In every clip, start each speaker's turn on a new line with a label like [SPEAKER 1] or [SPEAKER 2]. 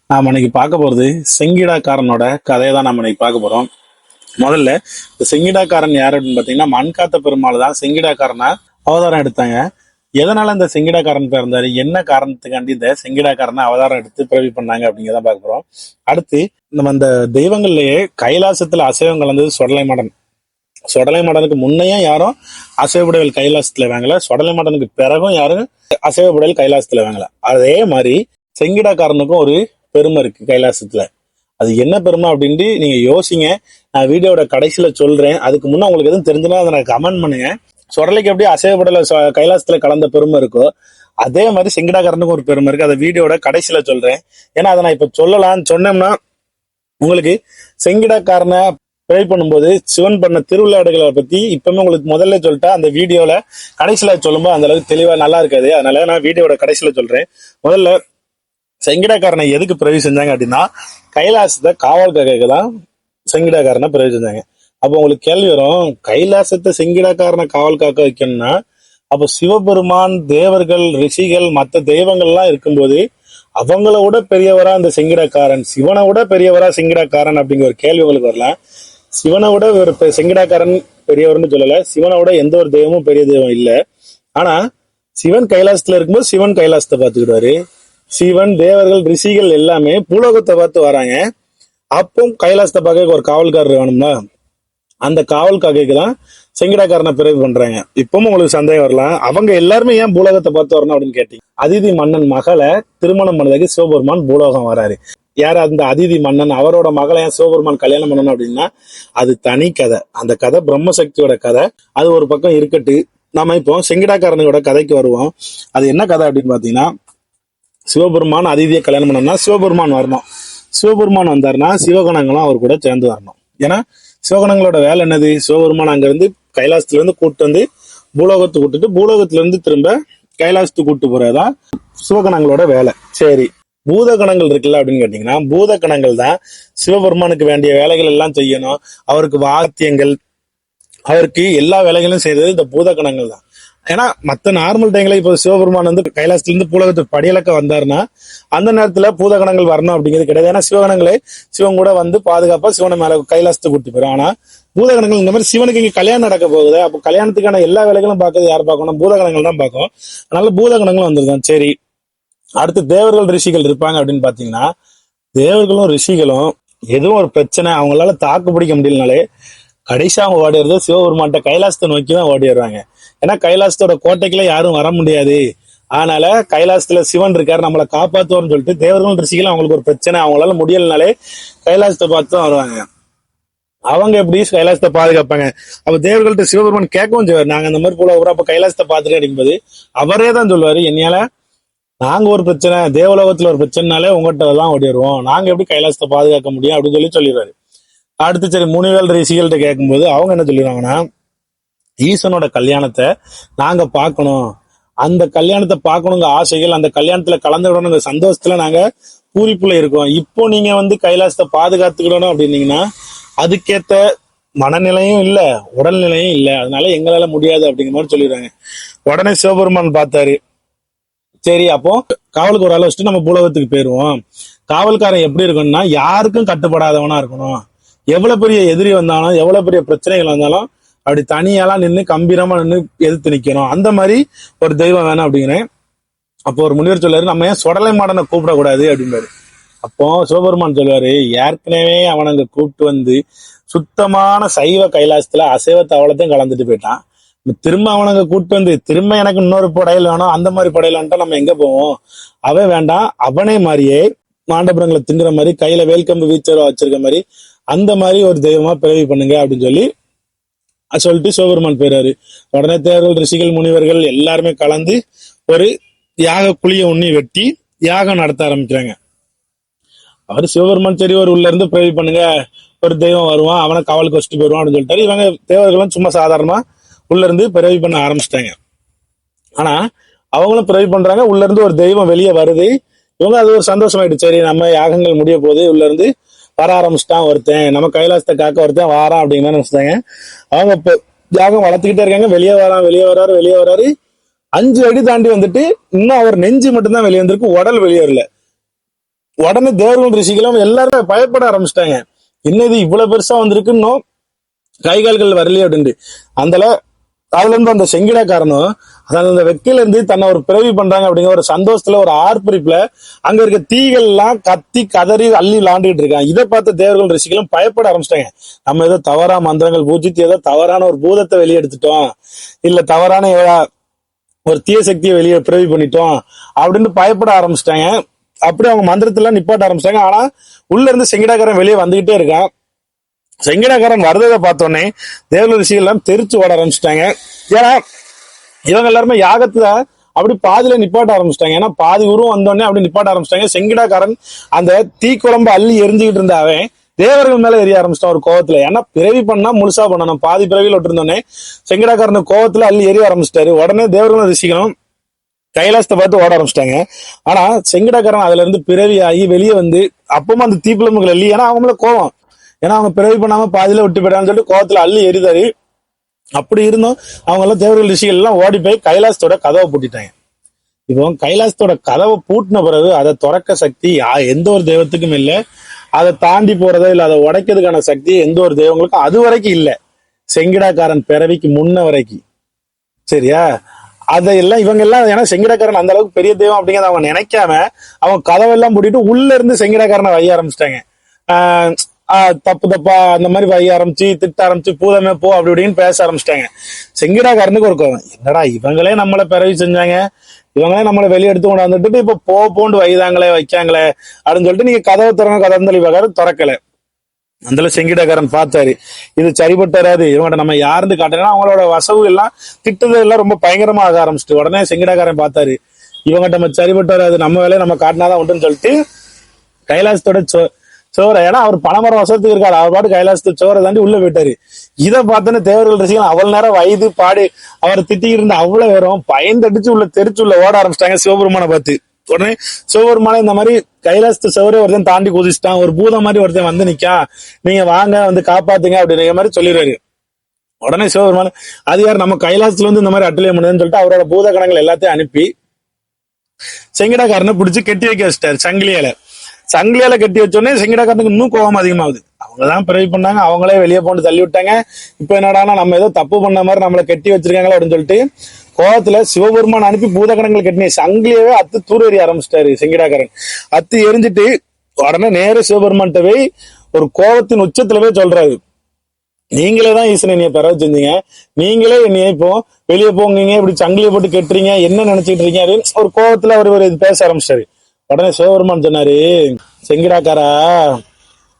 [SPEAKER 1] நாம இன்னைக்கு பார்க்க போறது செங்கிடாக்காரனோட கதையை தான் நம்ம இன்னைக்கு பார்க்க போறோம். முதல்ல இந்த செங்கிடாக்காரன் யாரு அப்படின்னு பாத்தீங்கன்னா, மண்காத்த பெருமாள் தான் செங்கிடாக்காரனை அவதாரம் எடுத்தாங்க. எதனால இந்த செங்கிடாக்காரன் பிறந்தாரு, என்ன காரணத்துக்காண்டி இந்த செங்கிடாக்காரனை அவதாரம் எடுத்து பிறவி பண்ணாங்க அப்படிங்கிறத பார்க்க போறோம். அடுத்து நம்ம இந்த தெய்வங்கள்லயே கைலாசத்துல அசைவம் கலந்தது சொடலை மாடன். சொடலை மாடனுக்கு முன்னையும் யாரும் அசைவபுடையல் கைலாசத்துல வாங்கல, சொடலை மாடனுக்கு பிறகும் யாரும் அசைவபுடையல் கைலாசத்துல வாங்கல. அதே மாதிரி செங்கிடாக்காரனுக்கும் ஒரு பெருமை இருக்கு கைலாசத்துல. அது என்ன பெருமை அப்படின்ட்டு நீங்க யோசிங்க. நான் வீடியோட கடைசியில சொல்றேன். அதுக்கு முன்ன உங்களுக்கு எதுவும் தெரிஞ்சுன்னா அதை நான் கமெண்ட் பண்ணுங்க. சொடலைக்கு எப்படி அசைவப்படல கைலாசத்துல கலந்த பெருமை இருக்கோ, அதே மாதிரி செங்கிடாக்காரனுக்கும் ஒரு பெருமை இருக்கு. அதை வீடியோட கடைசியில சொல்றேன். ஏன்னா அதை நான் இப்ப சொல்லலாம்னு சொன்னோம்னா உங்களுக்கு செங்கிடாக்காரனை ப்ரே பண்ணும்போது சிவன் பண்ண திருவிளையாடுகளை பத்தி இப்பவுமே உங்களுக்கு முதல்ல சொல்லிட்டா அந்த வீடியோல கடைசியில சொல்லும்போது அந்த அளவுக்கு தெளிவா நல்லா இருக்காது. அதனால நான் வீடியோட கடைசியில சொல்றேன். முதல்ல செங்கிடாக்காரனை எதுக்கு பிறவி செஞ்சாங்க அப்படின்னா, கைலாசத்தை காவல் காக்க தான் செங்கிடாக்காரனை பிறவி செஞ்சாங்க. அப்போ உங்களுக்கு கேள்வி வரும், கைலாசத்தை செங்கிடாக்காரனை காவல் காக்க வைக்கணும்னா அப்போ சிவபெருமான், தேவர்கள், ரிஷிகள், மற்ற தெய்வங்கள்லாம் இருக்கும்போது அவங்கள விட பெரியவரா அந்த செங்கிடாக்காரன், சிவனை விட பெரியவரா செங்கிடாக்காரன் அப்படிங்கிற ஒரு கேள்வி உங்களுக்கு வரலாம். சிவனை விட ஒரு செங்கிடாக்காரன் பெரியவர்னு சொல்லல, சிவனை விட எந்த ஒரு தெய்வமும் பெரிய தெய்வம் இல்லை. ஆனா சிவன் கைலாசத்துல இருக்கும்போது சிவன் கைலாசத்தை பார்த்துக்கிடுவாரு. சிவன், தேவர்கள், ரிஷிகள் எல்லாமே பூலோகத்தை பார்த்து வராங்க. அப்போ கைலாசத்தை பார்க்க ஒரு காவல்காரர் வேணும்னா அந்த காவல் காக்கைக்கு தான் செங்கிடாக்காரனை பிறகு பண்றாங்க. இப்பவும் உங்களுக்கு சந்தேகம் வரலாம், அவங்க எல்லாருமே ஏன் பூலோகத்தை பார்த்து வரணும் அப்படின்னு கேட்டீங்க. அதிதி மன்னன் மகளை திருமணம் பண்ணதுக்கு சிவபெருமான் பூலோகம் வராரு. யார் அந்த அதிதி மன்னன், அவரோட மகளை ஏன் சிவபெருமான் கல்யாணம் பண்ணணும் அப்படின்னா அது தனி கதை. அந்த கதை பிரம்மசக்தியோட கதை. அது ஒரு பக்கம் இருக்கட்டு. நம்ம இப்போ செங்கிடாக்காரனோட கதைக்கு வருவோம். அது என்ன கதை அப்படின்னு பாத்தீங்கன்னா, சிவபெருமான் அதிதியை கல்யாணம் பண்ணோம்னா சிவபெருமான் வரணும். சிவபெருமான் வந்தாருன்னா சிவகணங்களும் அவர் கூட சேர்ந்து வரணும். ஏன்னா சிவகணங்களோட வேலை என்னது, சிவபெருமான் அங்கிருந்து கைலாசத்துல இருந்து கூட்டு வந்து பூலோகத்துக்கு கூட்டுட்டு பூலோகத்துல இருந்து திரும்ப கைலாசத்துக்கு கூட்டு போறதுதான் சிவகணங்களோட வேலை. சரி, பூதகணங்கள் இருக்குல்ல அப்படின்னு கேட்டீங்கன்னா, பூதகணங்கள் தான் சிவபெருமானுக்கு வேண்டிய வேலைகள் எல்லாம் செய்யணும். அவருக்கு வாத்தியங்கள், அவருக்கு எல்லா வேலைகளும் செய்தது இந்த பூதகணங்கள் தான். ஏன்னா மற்ற நார்மல் டைம்ல இப்போ சிவபெருமான் வந்து கைலாசத்துல இருந்து பூலகத்துக்கு படியலக்க வந்தாருன்னா அந்த நேரத்துல பூதகணங்கள் வரணும் அப்படிங்கிறது கிடையாது. ஏன்னா சிவகணங்களே சிவன் கூட வந்து பாதுகாப்பா சிவனை மேல கைலாசத்தை கூட்டி போயிடும். ஆனா பூதகணங்கள் இந்த மாதிரி சிவனுக்கு இங்க கல்யாணம் நடக்க போகுது, அப்போ கல்யாணத்துக்கான எல்லா வேலைகளும் பார்க்கறது யார் பார்க்கணும், பூதகணங்கள் தான் பார்க்கும். அதனால பூதகணங்களும் வந்துருதான். சரி, அடுத்து தேவர்கள், ரிஷிகள் இருப்பாங்க அப்படின்னு பாத்தீங்கன்னா, தேவர்களும் ரிஷிகளும் எதுவும் ஒரு பிரச்சனை அவங்களால தாக்கு பிடிக்க முடியலனாலே கடைசியா அவங்க ஓடிடுறது சிவபெருமான்ட்ட கைலாசத்தை நோக்கி தான் ஓடிடுறாங்க. ஏன்னா கைலாசத்தோட கோட்டைக்குள்ள யாரும் வர முடியாது. அதனால கைலாசத்துல சிவன் இருக்காரு, நம்மளை காப்பாத்துவோம்னு சொல்லிட்டு தேவர்களும் ரிஷிகளும் அவங்களுக்கு ஒரு பிரச்சனை அவங்களால முடியலனாலே கைலாசத்தை பார்த்து தான் வருவாங்க. அவங்க எப்படி கைலாசத்தை பாதுகாப்பாங்க? அப்ப தேவர்கள்ட்ட சிவபெருமான் கேட்கவும் செய்வார், நாங்க அந்த மாதிரி போல அப்ப கைலாசத்தை பார்த்துட்டு அப்படிங்கும்போது அவரே தான் சொல்லுவாரு, என்னையால நாங்க ஒரு பிரச்சனை, தேவலோகத்துல ஒரு பிரச்சனைனாலே உங்கள்கிட்ட தான் ஓடி வருவோம், நாங்க எப்படி கைலாசத்தை பாதுகாக்க முடியும் அப்படின்னு சொல்லிடுவாரு. அடுத்து சரி, முனிவேல் ரிஷிகள்கிட்ட கேட்கும்போது அவங்க என்ன சொல்லிடுவாங்கன்னா, ஈசனோட கல்யாணத்தை நாங்க பார்க்கணும், அந்த கல்யாணத்தை பார்க்கணுங்க ஆசைகள், அந்த கல்யாணத்துல கலந்துக்கிடணுங்க சந்தோஷத்துல நாங்க பூரிப்புல இருக்கோம். இப்போ நீங்க வந்து கைலாசத்தை பாதுகாத்துக்கிடணும் அப்படின்னீங்கன்னா அதுக்கேத்த மனநிலையும் இல்ல, உடல்நிலையும் இல்ல, அதனால எங்களால முடியாது அப்படிங்கிற மாதிரி சொல்லிடுறாங்க. உடனே சிவபெருமான் பார்த்தாரு, சரி அப்போ காவலுக்கு ஒரு ஆளை வச்சுட்டு நம்ம பூலோகத்துக்கு போயிருவோம். காவல்காரன் எப்படி இருக்கணும்னா யாருக்கும் கட்டுப்படாதவனா இருக்கணும். எவ்வளவு பெரிய எதிரி வந்தாலும் எவ்வளவு பெரிய பிரச்சனைகள் வந்தாலும் அப்படி தனியாலாம் நின்று கம்பீரமா நின்று எதிர்த்து நிக்கணும். அந்த மாதிரி ஒரு தெய்வம் வேணும் அப்படிங்கிறேன். அப்போ ஒரு முனிவர் சொல்லுவாரு, நம்ம ஏன் சொடலை மாடனை கூப்பிடக்கூடாது அப்படின்பாரு. அப்போ சிவபெருமான் சொல்லுவாரு, ஏற்கனவே அவனை அங்க கூப்பிட்டு வந்து சுத்தமான சைவ கைலாசத்துல அசைவத்தை அவ்வளோத்தையும் கலந்துட்டு போயிட்டான். திரும்ப அவனங்க கூப்பிட்டு வந்து திரும்ப எனக்கு இன்னொரு படையல் வேணும், அந்த மாதிரி படையல் வந்துட்டா நம்ம எங்க போவோம்? அவன் வேண்டாம், அவனே மாதிரியே மாண்டபுரங்களை திங்குற மாதிரி கையில வேல்கம்பு வீச்சரா வச்சிருக்க மாதிரி அந்த மாதிரி ஒரு தெய்வமா பிறவி பண்ணுங்க அப்படின்னு சொல்லிட்டு சிவபெருமான் போயிறாரு. உடனே தேவர்கள், ரிஷிகள், முனிவர்கள் எல்லாருமே கலந்து ஒரு யாக குழிய உண்ணி வெட்டி யாகம் நடத்த ஆரம்பிக்கிறாங்க. அவரு சிவபெருமான் சரி ஒரு உள்ள இருந்து பிறவி பண்ணுங்க, ஒரு தெய்வம் வருவான், அவனை காவலுக்கு வச்சுட்டு போயிடுவான் அப்படின்னு சொல்லிட்டாரு. இவங்க தேவர்களும் சும்மா சாதாரணமா உள்ள இருந்து பிறவி பண்ண ஆரம்பிச்சிட்டாங்க. ஆனா அவங்களும் பிறவி பண்றாங்க, உள்ள இருந்து ஒரு தெய்வம் வெளியே வருது. இவங்க அது ஒரு சந்தோஷமாயிட்டு, சரி நம்ம யாகங்கள் முடிய போது உள்ள இருந்து வர ஆரம்பிச்சுட்டான் ஒருத்தன், நம்ம கைலாசத்தை காக்க ஒருத்தன் வாரான் அப்படிங்கிற மாதிரி நினைச்சிட்டாங்க. அவங்க இப்போ யாகம் வளர்த்துக்கிட்டே இருக்காங்க. வெளியே வராரு 5 அடி தாண்டி வந்துட்டு இன்னும் அவர் நெஞ்சு மட்டும்தான் வெளியே வந்திருக்கு, உடல் வெளியே வரல. உடனே தேவர்கள் ரிஷிகளும் எல்லாருமே பயப்பட ஆரம்பிச்சிட்டாங்க. என்ன இது இவ்வளவு பெருசா வந்திருக்குன்னு, கை கால்கள் வரலையே அப்படின்ட்டு. அந்த அதுல இருந்து அந்த செங்கிடாக்காரனும் அதாவது அந்த வெக்கையில இருந்து தன்னை ஒரு பிறவி பண்றாங்க அப்படிங்கிற ஒரு சந்தோஷத்துல, ஒரு ஆர்ப்பரிப்புல அங்க இருக்க தீகள் எல்லாம் கத்தி கதறி அள்ளி விளாண்டுட்டு இருக்காங்க. இதை பார்த்து தேவர்கள் ரிஷிகளும் பயப்பட ஆரம்பிச்சிட்டாங்க. நம்ம ஏதோ தவறா மந்திரங்கள் பூஜித்து ஏதோ தவறான ஒரு பூதத்தை வெளியெடுத்துட்டோம், இல்ல தவறான ஒரு தீய சக்தியை வெளியே பிறவி பண்ணிட்டோம் அப்படின்னு பயப்பட ஆரம்பிச்சிட்டாங்க. அப்படி அவங்க மந்திரத்துல நிப்பாட்ட ஆரம்பிச்சிட்டாங்க. ஆனா உள்ள இருந்து செங்கிடாக்காரன் வெளியே வந்துகிட்டே இருக்கான். செங்கிடாக்காரன் வரதை பார்த்தோன்னே தேவ ரிஷிகள் எல்லாம் தெரிச்சு ஓட ஆரம்பிச்சிட்டாங்க. ஏன்னா இவங்க எல்லாருமே யாகத்துல அப்படி பாதியில நிப்பாட்ட ஆரம்பிச்சிட்டாங்க. ஏன்னா பாதி உருவம் வந்தோடனே அப்படி நிப்பாட்ட ஆரம்பிச்சிட்டாங்க. செங்கிடாக்காரன் அந்த தீக்குழம்பு அள்ளி எரிஞ்சுக்கிட்டு இருந்தாவே தேவர்கள் மேல எரிய ஆரம்பிச்சிட்டான் ஒரு கோவத்துல. ஏன்னா பிறவி பண்ணா முழுசா பண்ணணும், பாதி பிறவியில் விட்டுருந்தோடனே செங்கிடாக்காரன் கோவத்துல அள்ளி எரிய ஆரம்பிச்சிட்டாரு. உடனே தேவர்களும் ரிஷிகளும் கைலாசத்தை பார்த்து ஓட ஆரம்பிச்சிட்டாங்க. ஆனா செங்கிடாக்காரன் அதுல இருந்து பிறவி ஆகி வெளியே வந்து அப்பவும் அந்த தீப்பிழம்புகள் இல்லையே, ஏன்னா அவங்கள கோவம், ஏன்னா அவங்க பிறவி பண்ணாம பாதியில விட்டு போயிட்டான்னு சொல்லிட்டு கோவத்துல அள்ளி எரிதாரு. அப்படி இருந்தும் அவங்க எல்லாம் தேவர்கள் ரிஷிகள் எல்லாம் ஓடி போய் கைலாசத்தோட கதவை பூட்டிட்டாங்க. இப்போ கைலாசத்தோட கதவை பூட்டின பிறகு அதை திறக்க சக்தி எந்த ஒரு தெய்வத்துக்கும் இல்லை. அதை தாண்டி போறதோ இல்ல அதை உடைக்கிறதுக்கான சக்தி எந்த ஒரு தெய்வங்களுக்கும் அது வரைக்கும் இல்லை, செங்கிடாக்காரன் பிறவிக்கு முன்ன வரைக்கும். சரியா? அதையெல்லாம் இவங்க எல்லாம், ஏன்னா செங்கிடாக்காரன் அந்த அளவுக்கு பெரிய தெய்வம் அப்படிங்கிறத அவங்க நினைக்காம அவங்க கதவெல்லாம் பூட்டிட்டு உள்ள இருந்து செங்கிடாக்காரனை வைய ஆரம்பிச்சிட்டாங்க. தப்பு தப்பா அந்த மாதிரி வைய ஆரம்பிச்சு திட்ட ஆரம்பிச்சு பூதமே போ அப்படி இப்படின்னு பேச ஆரம்பிச்சிட்டாங்க. செங்கிடாக்காரனுக்கு ஒரு கோவம், என்னடா இவங்களே நம்மளை பிறவி செஞ்சாங்க, இவங்களே நம்மளை வெளியே எடுத்து கொண்டு வந்துட்டு இப்ப போண்டு வைதாங்களே வைக்காங்களே அப்படின்னு சொல்லிட்டு நீங்க கதவை திறங்க கதந்தளி பிரகாரம் திறக்கல. அந்த செங்கிடாக்காரன் பார்த்தாரு, இது சரிபட்டு வராது, இவங்கள்ட்ட நம்ம யாருன்னு காட்டுறேன்னா அவங்களோட வசவு எல்லாம் திட்டது எல்லாம் ரொம்ப பயங்கரமா ஆக ஆரம்பிச்சிட்டு. உடனே செங்கிடாக்காரன் பார்த்தாரு, இவங்ககிட்ட நம்ம சரிபட்டு வராது, நம்ம வேலையை நம்ம காட்டினாதான் உண்டுன்னு சொல்லிட்டு கைலாசத்தோட சோரை, ஏன்னா அவர் பணமரம் வசத்துக்கு இருக்காரு, அவர் பாட்டு கைலாசத்து சோரை தாண்டி உள்ள போயிட்டாரு. இதை பார்த்தோன்னு தேவர்கள் ரசிகர்கள் அவ்வளவு நேரம் வயது பாடு அவரை திட்டிக்கிட்டு இருந்த அவ்வளவு நேரம் பயந்தடிச்சு உள்ள தெரிச்சு உள்ள ஓட ஆரம்பிச்சிட்டாங்க சிவபெருமானை பார்த்து. உடனே சிவபெருமானை இந்த மாதிரி கைலாசத்து சோரை ஒருத்தன் தாண்டி குதிச்சுட்டான், ஒரு பூதம் மாதிரி ஒருத்தன் வந்து நிக்கா, நீங்க வாங்க வந்து காப்பாத்துங்க அப்படிங்கிற மாதிரி சொல்லிடுறாரு. உடனே சிவபெருமான், அது யார் நம்ம கைலாசத்துல வந்து இந்த மாதிரி அட்டலிய முடியுதுன்னு சொல்லிட்டு அவரோட பூத கணங்கள் எல்லாத்தையும் அனுப்பி செங்கிடாக்காரனை பிடிச்சி கெட்டி வைக்க வச்சிட்டாரு. சங்கிலியால கட்டி வச்சோடனே செங்கிடாக்காரனுக்கு இன்னும் கோபம் அதிகமாகுது. அவங்கதான் பிறவி பண்ணாங்க, அவங்களே வெளியே போட்டு தள்ளி விட்டாங்க, இப்ப என்னடானா நம்ம ஏதோ தப்பு பண்ண மாதிரி நம்மளை கட்டி வச்சிருக்காங்களா அப்படின்னு சொல்லிட்டு கோபத்துல சிவபெருமான் அனுப்பி பூதகணங்கள் கட்டின சங்கிலியவே அத்து தூர் எறிய ஆரம்பிச்சிட்டாரு செங்கிடாக்காரன். அத்து எரிஞ்சிட்டு உடனே நேர சிவபெருமான்கிட்ட போய் ஒரு கோபத்தின் உச்சத்துல போய் சொல்றாரு, நீங்களே தான் ஈசனை என்னைய பிறவை செஞ்சீங்க, நீங்களே என்னைய இப்போ வெளியே போங்க, இப்படி சங்கிலியை போட்டு கெட்டுறீங்க, என்ன நினைச்சிட்டு இருக்கீங்க அப்படின்னு ஒரு கோபத்துல அவர் ஒரு பேச ஆரம்பிச்சிட்டாரு. உடனே சிவபெருமான் சொன்னாரு, செங்கிடாக்காரா,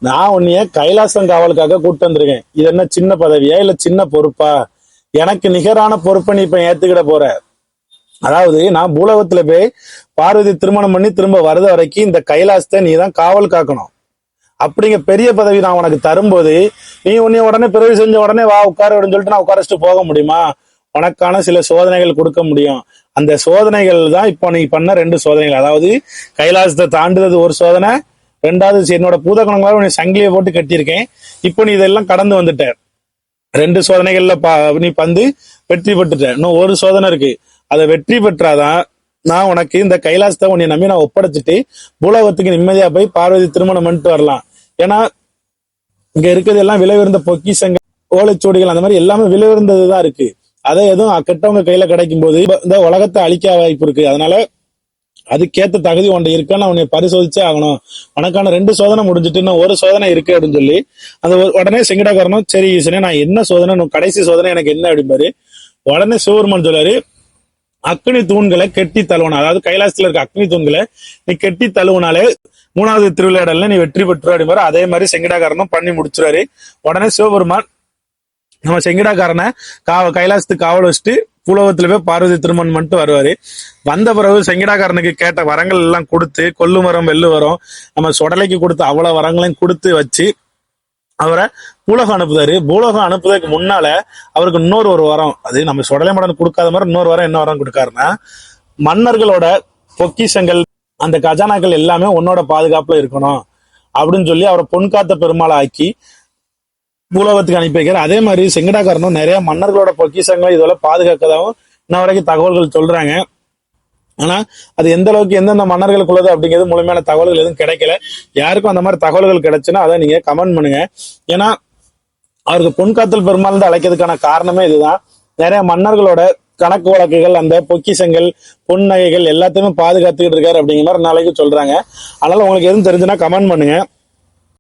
[SPEAKER 1] நான் உன்னைய கைலாசம் காவலுக்காக கூட்டு வந்திருக்கேன், இது என்ன சின்ன பதவியா இல்ல சின்ன பொறுப்பா? எனக்கு நிகரான பொறுப்பை நீ இப்ப ஏத்துக்கிட போற. அதாவது நான் பூலோகத்துல போய் பார்வதி திருமணம் பண்ணி திரும்ப வருத வரைக்கும் இந்த கைலாசத்தை நீ தான் காவல் காக்கணும். அப்படிங்க பெரிய பதவி நான் உனக்கு தரும்போது நீ உன்னை உடனே பிறவி செஞ்ச உடனே வா உட்கார அப்படின்னு சொல்லிட்டு நான் உட்காரச்சிட்டு போக முடியுமா? உனக்கான சில சோதனைகள் கொடுக்க முடியும். அந்த சோதனைகள் தான் இப்போ நீ பண்ண 2 சோதனைகள். அதாவது கைலாசத்தை தாண்டுறது ஒரு சோதனை, 2வது என்னோட பூதகணங்களால உன்னை சங்கிலியை போட்டு கட்டியிருக்கேன், இப்போ நீ இதெல்லாம் கடந்து வந்துட்ட. 2 சோதனைகள்ல நீ வந்து வெற்றி பெற்றுட்ட, இன்னும் ஒரு சோதனை இருக்கு, அதை வெற்றி பெற்றாதான் நான் உனக்கு இந்த கைலாசத்தை உன்னை நம்பி நான் ஒப்படைச்சிட்டு பூலோகத்துக்கு நிம்மதியா போய் பார்வதி திருமணம் பண்ணிட்டு வரலாம். ஏன்னா இங்க இருக்கிறது எல்லாம் விலை உயர்ந்த பொக்கிஷங்கள், ஓலைச்சுவடிகள், அந்த மாதிரி எல்லாமே விலை உயர்ந்ததுதான் இருக்கு. அதை எதுவும் கெட்டவங்க கையில கிடைக்கும் போது இந்த உலகத்தை அழிக்க வாய்ப்பு இருக்கு. அதனால அதுக்கேத்த தகுதி உன்னை இருக்கான்னு உன்னை பரிசோதிச்சே ஆகணும். உனக்கான 2 சோதனை முடிஞ்சிட்டு இன்னும் ஒரு சோதனை இருக்கு அப்படின்னு சொல்லி அந்த உடனே செங்கிடாக்காரனும், சரி ஈசனே நான் என்ன சோதனை, கடைசி சோதனை எனக்கு என்ன அப்படிம்பாரு. உடனே சிவபெருமான் சொல்லாரு, அக்னி தூண்களை கெட்டி தழுவணும். அதாவது கைலாசத்துல இருக்க அக்னி தூண்களை நீ கெட்டி தழுவினாலே 3வது திருவிளையாடல்ல நீ வெற்றி பெற்று அப்படிம்பாரு. அதே மாதிரி செங்கிடாக்காரனும் பண்ணி முடிச்சுறாரு. உடனே சிவபெருமான் நம்ம செங்கிடாக்காரனை கைலாசத்துக்கு காவல் வச்சுட்டு பூலோகத்துல போய் பார்வதி திருமணம் பண்ணிட்டு வருவாரு. வந்த பிறகு செங்கிடாக்காரனுக்கு கேட்ட வரங்கள் எல்லாம் கொடுத்து, கொல்லு மரம் வெள்ளு வரும் நம்ம சொடலைக்கு கொடுத்து அவ்வளவு வரங்களையும் கொடுத்து வச்சு அவரை பூலோகம் அனுப்புதாரு. பூலோகம் அனுப்புறதுக்கு முன்னால அவருக்கு இன்னொரு ஒரு வரம், அது நம்ம சொடலை மடம் கொடுக்காத மாதிரி இன்னொரு வரம் என்ன வரம் கொடுக்காருன்னா, மன்னர்களோட பொக்கிஷங்கள் அந்த கஜானாக்கள் எல்லாமே உன்னோட பாதுகாப்புல இருக்கணும் அப்படின்னு சொல்லி அவரை பொன்காத்த பெருமாளை ஆக்கி பூலோகத்துக்கு அனுப்பி வைக்கிறார். அதே மாதிரி செங்கிடாக்காரனும் நிறைய மன்னர்களோட பொக்கிஷங்களை இதோட பாதுகாக்கதாகவும் இன்ன வரைக்கும் தகவல்கள் சொல்றாங்க. ஆனா அது எந்த அளவுக்கு எந்தெந்த மன்னர்களுக்குள்ளது அப்படிங்கிறது முழுமையான தகவல்கள் எதுவும் கிடைக்கல. யாருக்கும் அந்த மாதிரி தகவல்கள் கிடைச்சுன்னா அதை நீங்க கமெண்ட் பண்ணுங்க. ஏன்னா அவருக்கு பொன்காத்தல் பெருமாள் அழைக்கிறதுக்கான காரணமே இதுதான். நிறைய மன்னர்களோட கணக்கு வழக்குகள், அந்த பொக்கிஷங்கள், பொன் நகைகள் எல்லாத்தையுமே பாதுகாத்துக்கிட்டு இருக்காரு அப்படிங்கிற மாதிரி நாளைக்கு சொல்றாங்க. அதனால உங்களுக்கு எதுவும் தெரிஞ்சுன்னா கமெண்ட் பண்ணுங்க.